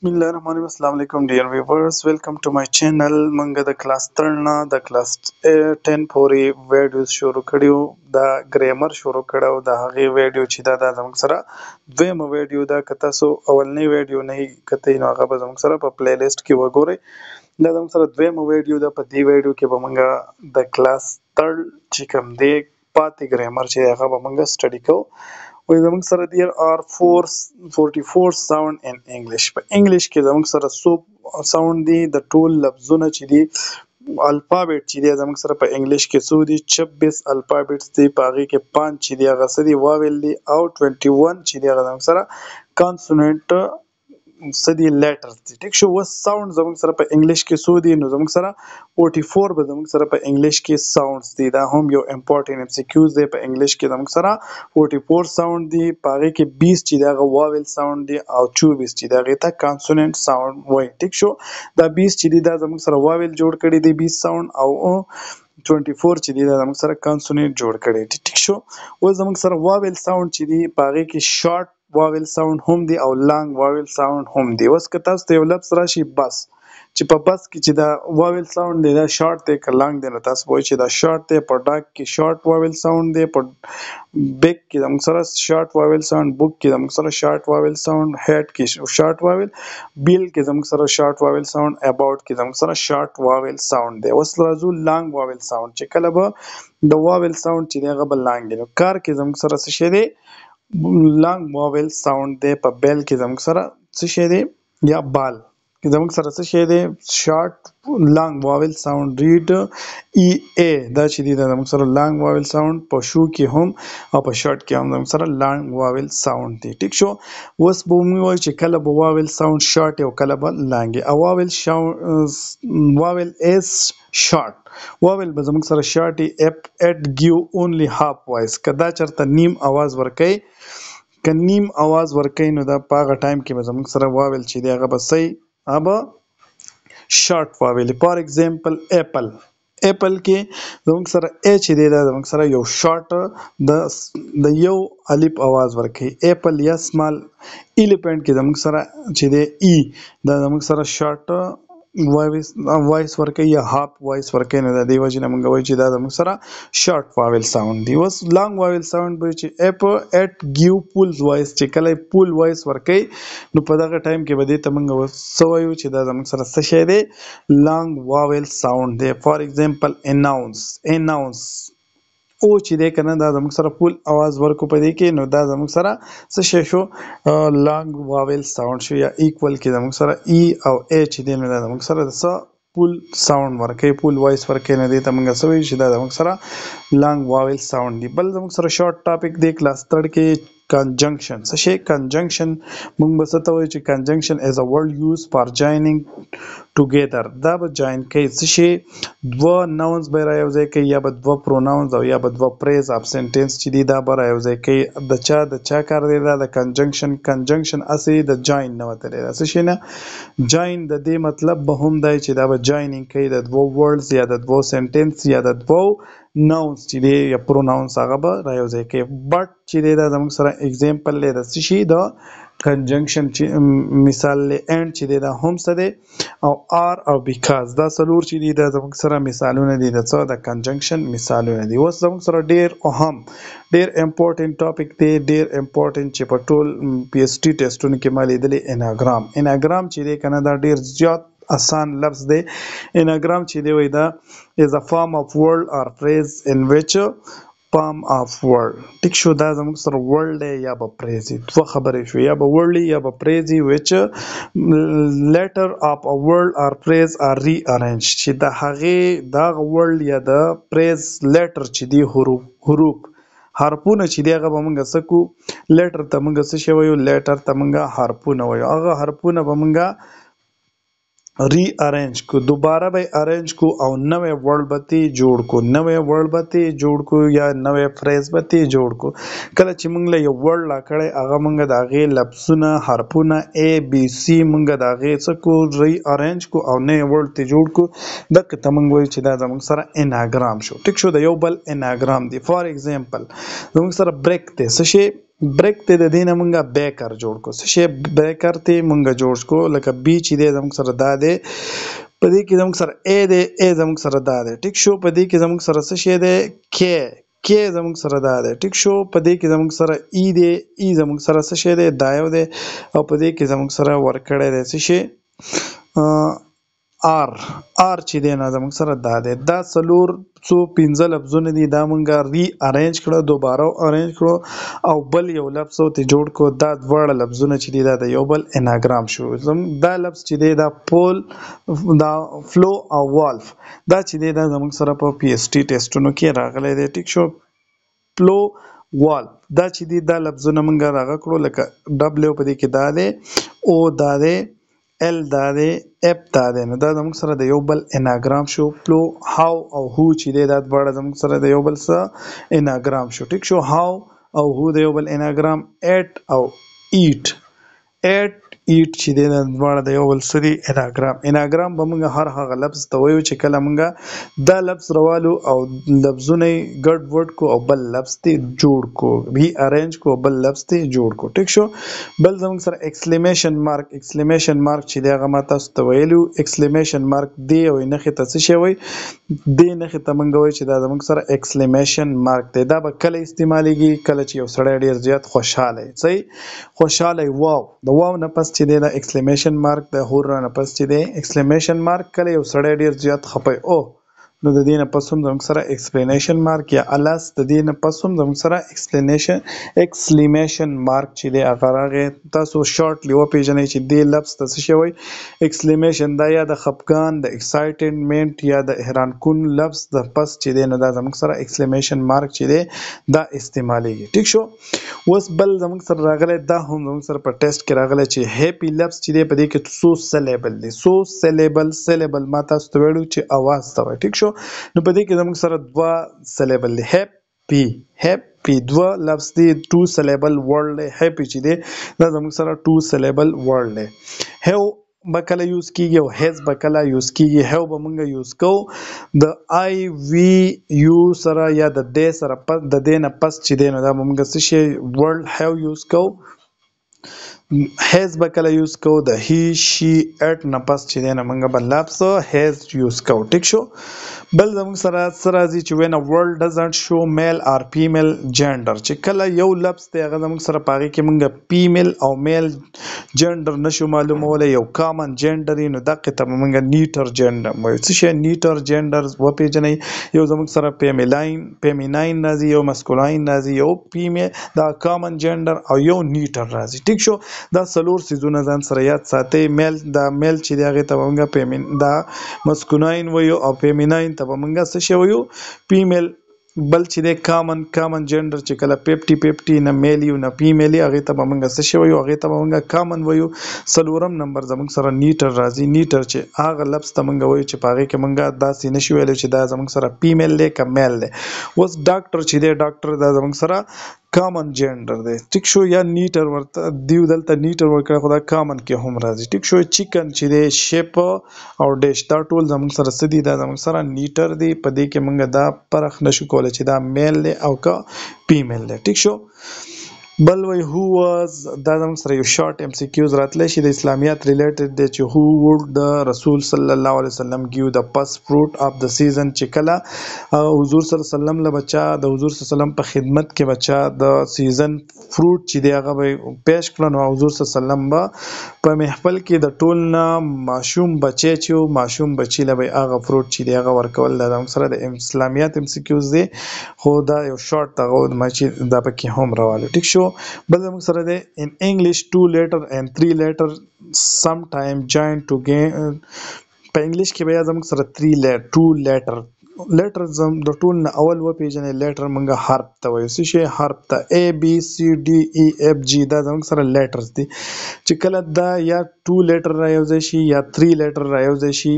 Bismillahirrahmanirrahim. Assalamu alaikum dear viewers. Welcome to my channel. منګه د کلاس 3 نه د کلاس 10 پورې ویډیوز شروع کړیو. دا ګرامر شروع کړو. د هغه ویډیو چې دا زموږ سره دویمه ویډیو دا که تاسو اولنی ویډیو نه کته نو هغه به زموږ سره په پلی لیست کې وګورئ. دا زموږ سره دویمه ویډیو ده. په دې ویډیو کې به موږ د کلاس 3 چې کوم دی پاتې ګرامر چې هغه به موږ سټډي کوو. زموږ سره there are 44 sound in English. په انګلیش کې زموږ سره څو ساوند دي د ټول لفظونه چې دي الفابet چې دی زموږ سره په انګلیش کې څو دي 26 الفابetس دي. په هغې کې 5 چې دی هغه څه دي واویل دي او 21 چې دی هغه زموږ سره کانسوننټ څه دي لیټرز دي. ټیک شو. اوس ساوند زموږ سره په انګلیش کې څو دي نو زموږ سره 44 به زموږ سره په انګلیش کې ساوندز دي. دا هم یو امپورټنت ام سی کیوز دی. په انګلیش کې زموږ سره 44 ساوند دي. په هغې کې 20 چې دی هغه واویل ساوند دي او 24 چې دی هغې ته کانسوننټ ساوند وایي. ټیک شو. دا 20 چې دي دا زموږ سره واویل جوړ کړي دي 20 ساوند او 24 چې دی دا زموږ سره کانسوننټ جوړ کړي دي. ټیک شو. اوس زموږ سره واویل ساوند چې دی په هغې کې شارټ واویل ساوند هم دی او لانګ واویل ساوند هم دی. اوس که تاسو ته یو لفظ راشي بس چې په بس کې چې دا واویل ساوند دی دا شارټ دی که لانګ دی نو تاسو وایئ چې دا شارټ دی. په ډاک کې شارټ واویل ساوند دی. په بیک کې زموږ سره شارټ واویل ساوند. بوک کې زموږ سره شارټ واویل ساوند. هیډ کې شارټ واویل. بیل کې زموږ سره شارټ واویل ساوند. اباوټ کې زموږ سره شارټ واویل ساوند دی. اوس راځو لانګ واویل ساوند چې کله به د واویل ساوند چې دی هغه به لانګ دی نو کار کې زموږ سره څه شی دی لانګ واویل ساوند دی. په بیل کې زموږ سره څه شی دی یا بال کې زموږ سره څه شی دی شارټ لانګ واویل ساوند. ریډ ای ای دا چې دی دا زموږ سره لانګ واویل ساوند. په شو کې هم او په شارټ کې هم زموږ سره لانګ واویل ساوند دی. ټیک شو. اوس به موږ وایو چې کله به واویل ساوند شارټ او کله به لانګ او واویل اس شارټ واویل به زموږ سره شارټ اټ ګیو اونلی هاف وایس که دا چرته نیم اواز ورکوي که نیم اواز ورکوي نو دا په هغه ټایم کې به زموږ سره واویل چې دی هغه به صحیح هغه شارټ واویل. فار ایگزامپل اپل اپل کې زموږ سره ا چې دی دا زموږ سره یو شارټ د یو الف اواز ورکوي. اپل یا سمال ایلیفنټ کې زموږ سره چې دی ای دا زموږ سره شارټ وایس ورکوي یا هاف وایس ورکوي نو د دې وجې نه موږ وایو چې دا زموږ سره شارټ واویل ساوند دی. اوس لانګ واویل ساوند به چې اپ اټ ګیو پول وایس چې کله پول وایس ورکوي نو په دغه ټایم کې به دې ته موږ څه وایو چې دا زموږ سره څه شی دی لانګ واویل ساوند دی. فار ایگزامپل اناونس او چې دی که نه دا زموږ سره پول اواز ورکو په دې کې نو دا زموږ سره څه شی شو لانګ واویل ساوند شو. یا ایکول کې زموږ سره ای او ای چې دی نو دا زموږ سره څه پول ساوند ورکوي پول وایس ورکوي نو دې ته موږ څه وایو چې دا زموږ سره لانګ واویل ساوند دی. بل زموږ سره شارټ ټاپک دی کلاس 3 کې conjunction. څه شی conjunction موږ به څه ته وایو چې conjunction is a word used for joining together. دا به جاین کوي څه شی دوه ناونز به رایوځای کوي یا به دوه پروناونز او یا به دوه پریز اف سنټنس چې دی دا به رایوځای کوي. د چا کار دی دا د کنجنکشن اصلي د جاین نه وتلی دا څه شی نه جاین د دې مطلب به هم دی چې دا به جاینینګ کوي د دوه ورډز یا د دوه سنټنس یا د دوه ناونز چې دی یا پروناونز هغه به رایوځای کوي. بټ چې دی دا زموږ سره اگزامپل دی د څه شي د کنجنکشن چې مثال لی اینډ چې دی دا هم څه دی او آر او بیکاز دا څلور چې دی دا زموږ سره مثالونه دي د څه د کنجنکشن مثالونه دي. اوس زموږ سره ډیر اهم ډیر امپورټنت ټاپک دی ډیر امپورټنت چې په ټول پی ایس ټي ټیسټونو کې ما لیدلی اناګرام چې دی که نه دا ډیر زیات آسان لفظ دی. اناګرام چې دی وایي دا is a form of word or phrase in which form of word. ټیک شو. دا زموږ سره ورډ دی یا به پریز دی. دوه خبرې شو یا به ورډ یا به پریز دی which letter of a word or phrase are rearranged چې د هغې دغه ورډ یا د پریز لیټر چې دی حروف حرفونه چې دی هغه به موږ څه کو لیټر ته موږ څه شی وایو لیټر ته موږ حرفونه وایو. هغه حرفونه به موږ ری ارینج کو دوباره به ارینج کو او نوې ورډ به جوړ کو یا نوې فریز به جوړ کو. کله چې موږ له یو ورډ لا کړی هغه موږ د هغې لفظونه حرفونه ای بی سی موږ د هغې څه کو ری ارینج کو او نوې ورډ ته جوړ کو. دغه ته موږ وایو چې دا زموږ سره اناګرام شو. ټیک شو. د یو بل اناګرام دی. فار ایگزامپل زموږ سره بریک دی څه شی بریک ته د دې نه مونږه بیکر جوړ کو څه شی بیکر ته مونږه جوړ کو لکه بی چې دی زموږ سره دا دی په دې کې زموږ سره ا دی ا زموږ سره دا دی ټیک شو په دې کې زموږ سره څه شی دی کې زموږ سره دا دی ټیک شو په دې کې زموږ سره ای دی ای زموږ سره څه شی دی دا یو دی او په دې کې زموږ سره ورکړی دی څه شی آر چې دی نه زموږ سره دا دی دا څلور څو پنځه لفظونه دي دا مونږه ری ارینج کړه دوباره ارینج کړو او بل یو لفظ ته جوړ کو دا دواړه لفظونه چې دي دا د یو بل اناګرام شو دا لفظ چې دی دا پول دا فلو او والف دا چې دی دا زموږ سره په پی ایس ټی ټیسټونو کې راغلی دی ټیک شو فلو وال دا چې دی دا لفظونه مونږه راغ کړو لکه ډبلیو په دې کې دا دی او دا دی ال دا دی اپ دا دی نو دا زموږ سره د یو بل اناګرام شو فلو هاو او هو چې دی دا دواړه زموږ سره د یو بل سره اناګرام شو ټیک شو هاو او هو د یو بل اناګرام ایټ او ایټ ایټ ایټ چې دی دا دواړه د یو بل سره اناګرام به موږ هر هغه لفظ ته وایو چې کله موږ دا لفظ روالو او لفظونه ګډ وډ کو او بل لفظ ته جوړ کو ری ارینج کو بل لفظ ته جوړ کو ټیک شو بل زموږ سره ایکسکلیمیشن مارک چې دی هغه ما تاسو ته ویلو ایکسکلیمیشن مارک دی او نښې ته څه شی وایي دی نښې ته موږ وایو چې دا زموږ سره ایکسکلیمیشن مارک دی دا به کله استعمالیږي کله چې یو سړی ډیر زیات خوشحاله صحیح خوشحاله واو د واو نه پس چې دی دا ایکسکلیمیشن مارک د هور نه پس چې دی ایکسکلیمیشن مارک کله یو سړی ډیر زیات خپي او نو د دې نه پس هم زموږ سره ایکسپلینیشن مارک یا الاس د دې نه پس هم زموږ سره ایکسکلیمیشن مارک چې دی هغه راغی تاسو شارټلی وپیژنئ چې دې لفظ ته څه شی وایي ایکسکلیمیشن دا یا د خفګان د ایکسایټمنټ یا د حیران کن لفظ د پس چې دی نو دا زموږ سره ایکسکلیمیشن مارک چې دی دا استعمالیږي ټیک شو اوس بل زموږ سره راغلی دا هم زموږ سره په ټیسټ کې راغلی چې هیپی لفظ چې دی په دې کې څو سلیبل دی څو سلیبل ما تاسو ته ویلو چې اواز ته وایي ټیک شو نو په دې کې زموږ سره دوه سلیبل دی هیپی دوه لفظ دی ټو سلیبل ورډ دی هیپی چې دی دا زموږ سره ټو سلیبل ورډ دی هیو به کله یوز کیږي او هیز به کله یوز کیږي هیو به مونږ یوز کوو د آی وی یو سره یا د دې سره پس د دې نه پس چې دی نو دا به مونږ څه شی ورډ هیو یوز کوو هیز به کله یوز کوو د هی شي اټ نه پس چې دی نه مونږ به لفظ هیز یوز کوو ټیک شو بل زموږ سره څه راځي چې when a word doesn't show male or female gender چې کله یو لفظ دی هغه زموږ سره په هغې کې مونږ فیمیل او میل جنډر نشو معلومولی یو کامن جنډر وي نو دقې ته به مونږ نیټر جنډر وایو څه شی نیټر جنډر وپېژنئ یو زموږ سره فیمیناین راځي یو مسکولاین راځي یو فیمیل دا کامن جنډر او یو نیټر راځي ټیک شو دا څلور څیزونه ځان سره یاد ساتئ میل دا میل چې دی هغې ته به مونږ دا مسکولاین وایو او فیمیناین ته به مونږ څه شی وایو فیمیل بل چې دی کامن جنډر چې کله 50 نه میل یو نه فیمیل هغې ته به مونږ څه شی وایو هغې ته به مونږ کامن وایو څلورم نمبر زموږ سره نیټر راځي نیټر چې هغه لفظ ته مونږ وایو چې په هغې کې مونږ داسې نشو ویلی چې دا زموږ سره فیمیل دی که میل دی اوس ډاکټر چې دی ډاکټر دا زموږ سره کامن جنډر دی ټیک شو یا نیټر ورته دیو دلته نیټر ورکړی خو دا کامن کې هم راځي ټیک شو چکن چې دی شیپ او ډیش دا ټول زموږ سره څه دي دا زموږ سره نیټر دی په دې کې مونږ دا فرق نشو کولی چې دا میل دی او که فیمیل دی ټیک شو بل وی هو واز دا زموږ سره یو شارټ ام سی کیوز راتلی شي د اسلامیات ریلیټډ دی چې هو وډ د رسول صلی الله علیه وسلم ګیو د فرست فروټ اف د سیزن چې کله حضور صلی الله علیه وسلم له بچا د حضور صلی الله علیه وسلم په خدمت کې بچا د سیزن فروټ چې دی هغه به پیش کړه نو حضور صلی الله علیه وسلم به په محفل کې د ټول نه ماشوم بچی چې ماشوم بچی له به هغه فروټ چې دی هغه ورکول دا زموږ سره د اسلامیات ام سی کیوز دی خو دا یو شارټ دغه چې دا پکې هم راواله ټیک شو بل زموږ سره دی in English 2 letter and 3 letter sometime joined together په انګلیش کې بیا زموږ سره 2 letter د ټول نه اول وپېژنئ لیټر مونږ حرف ته وایو څه شی حرف ته A B C D E F G دا زموږ سره لیټرز دي چې کله دا یا 2 لیټر رایوځی شي یا 3 لیټر رایوځی شي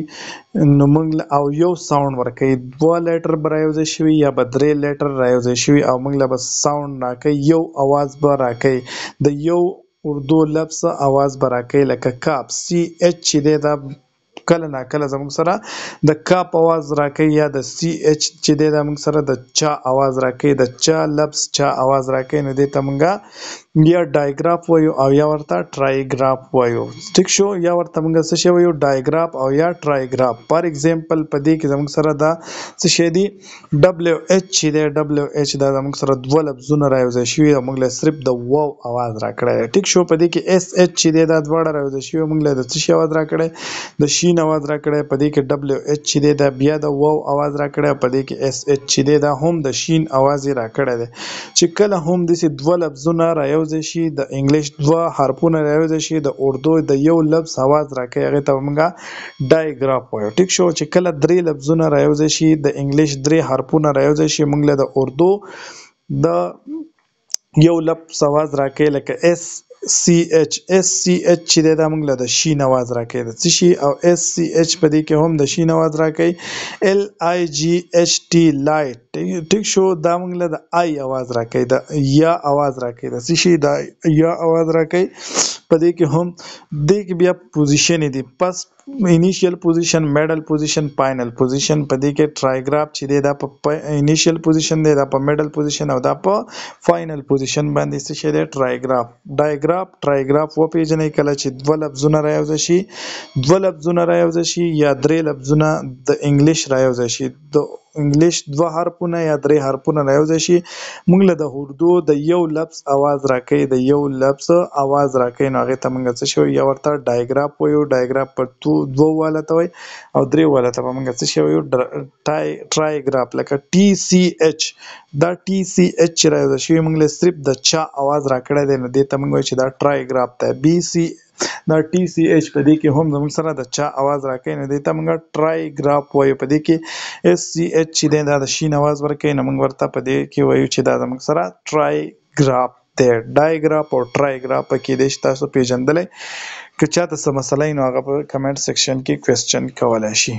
نو مونږ او یو ساوند ورکوي 2 لیټر به رایوځی شوي یا به 3 لیټر رایوځی شوي او مونږ له به ساوند راکوي یو اواز به راکوي د یو اردو لفظ اواز به راکوي لکه کاپ سی ایچ چې دی دا کله نا کله زموږ سره د کاپ اواز راکوي یا د سی ایچ چې دی دا موږ سره د چا اواز راکوي د چا لفظ چا اواز راکوي نو دې ته موږ یا ډایګراف وایو او یا ورته ټرایګراف وایو. ټیک شو یا ورته موږ څه شی وایو ډایګراف او یا ټرایګراف. فار ایگزامپل په دې کې زموږ سره دا څه شی دی ډبلیو ایچ چې دی ډبلیو ایچ دا زموږ سره دوه لفظونه راوځي شوي او موږ له صرف د واو اواز راکړی. ټیک شو په دې کې اس ایچ چې دی دا دواړه راوځي شوي موږ له د څه شي اواز راکړی د شین اواز راکړی. په دې کې ډبلیو ایچ چې دی دا بیا د واو اواز راکړی. په دې کې اس ایچ چې دی دا هم د شین اواز راکړی دی. چې کله هم داسې دوه لفظونه راوځي شي د انګلیش دوه حرفونه راوځي شي د اردو د یو لفظ اواز راکوي هغې ته موږ ډایګراف وایو. ټیک شو چې کله درې لفظونه راوځي شي د انګلیش درې حرفونه راوځي شي موږ له د اردو د یو لفظ اواز راکوي لکه اس سی ایچ. اس سی ایچ چې دی دا موږ له د شین اواز راکوي د څه شي او اس سی ایچ په دې کې هم د شین اواز راکوي. ال آی جی ایچ ټي لایټ. ټیک شو دا موږ له د آی اواز راکوي د یا اواز راکوي د څه شي د یا اواز راکوي. په دې کې هم دې کې بیا پوزیشن دي پس انیشیل پوزیشن میډل پوزیشن فائنل پوزیشن. په دې کې ټرایګراف چې دی دا په انیشیل پوزیشن دی دا په میډل پوزیشن او دا په فائنل پوزیشن باندې څه شی دی ټرایګراف. ډایګراف ټرایګراف وپیژنئ کله چې دوه لفظونه راوځي شي یا درې لفظونه د انګلیش راوځي شي د انګلیش دوه حرفونه یا درې حرفونه راوځي شي موږ له د اردو د یو لفظ اواز راکوي د یو لفظ اواز راکوي نو هغې ته موږ څه شی وایو یا ورته ډایګراف وایو. ډایګراف په دوو واله ته وایي او درې واله ته به موږ څه شی وایو ټرایګراف. لکه ټي سی ایچ دا ټي سی ایچ چې راوځي شوي موږ له صرف د چا اواز راکړی دی نو دې ته موږ وایو چې دا ټرایګراف دی. بي سی دا ټي سی ایچ په دې کې هم زموږ سره د چا اواز راکوي نو دې ته موږ ټرایګراف وایو. په دې کې اس سی ایچ چې دی دا د شین اواز ورکوي نو موږ ورته په دې کې وایو چې دا زموږ سره ټرایګراف دی. ډایګراف او ټرایګراف په کیدای شي تاسو پیژندلی. که چاته څه مسله وي نو هغه په کمنټ سیکشن کې کوېسچن کولی شي.